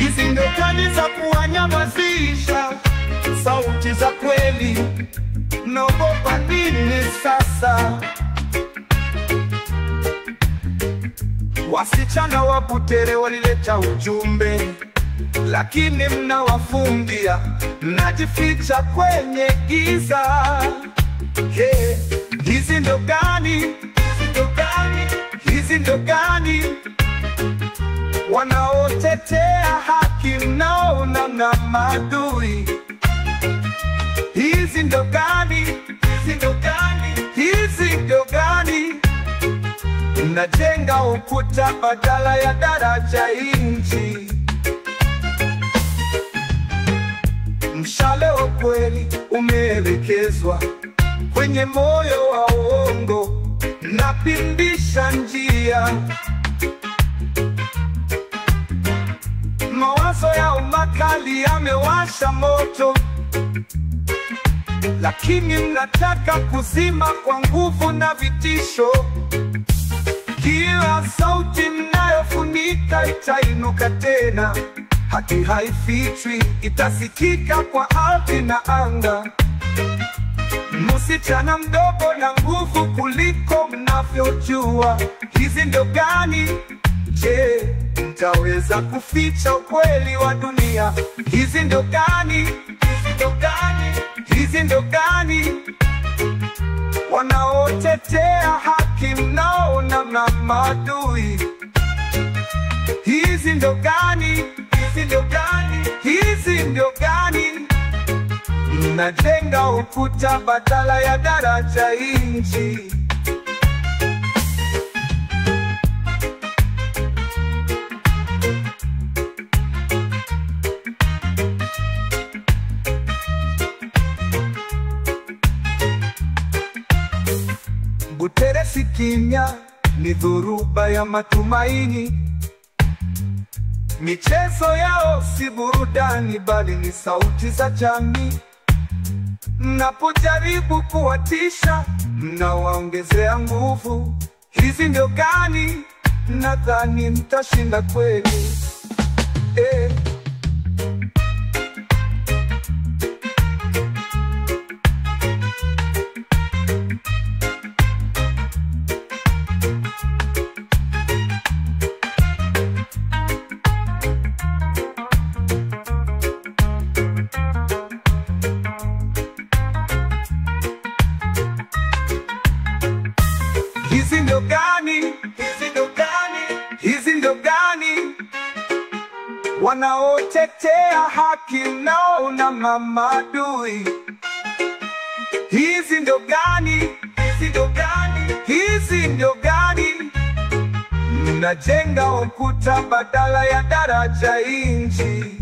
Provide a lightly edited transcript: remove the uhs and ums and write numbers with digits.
Hizi ndo kani za kuwanyamazisha sauti za kweli. Naogopa nini sasa? Wasichana wa Butere walileta ujumbe, lakini mnawafungia, mnajificha kwenye giza. Hey, hizi ndo gani? Hizi ndo gani? Hizi ndo gani? Wanaotetea haki mnaona na maadui. Hizi ndo gani? Hizi ndo gani? Hizi ndo gani? Mnajenga ukuta badala ya daraja inchi. Mshale wa kweli umeelekezwa kwenye moyo wa uongo, napindisha njia. Mawazo ya umakali yamewasha moto, lakini mnataka kuzima kwa nguvu na vitisho. Kila sauti mnayofunika itainuka tena. Haki haifichwi, itasikika kwa ardhi na anga. Msichana mdogo na nguvu kuliko mnavyojua. Hizi ndo gani? Je, mtaweza kuficha ukweli wa dunia? Hizi ndo gani? Hizi ndo gani? Hizi ndo gani? Wanaotetea haki mnaona na maadui. Hizi ndo gani? Hizi ndo gani? Hizi ndo gani? Mnajenga ukuta badala ya daraja inchi. Butere si kimya, ni dhoruba ya matumaini. Michezo yao si burudani, bali ni sauti za jamii. Mnapojaribu kuwatisha, mnawaongezea nguvu. Hizi ndio gani? Nadhani mtashinda kweli. Hizi ndo gani? Hizi ndo gani? Hizi ndo gani? Wanaotetea haki mnaona na maadui. Hizi ndo gani? Hizi ndo gani? Hizi ndo gani? Mnajenga ukuta badala ya daraja inchi.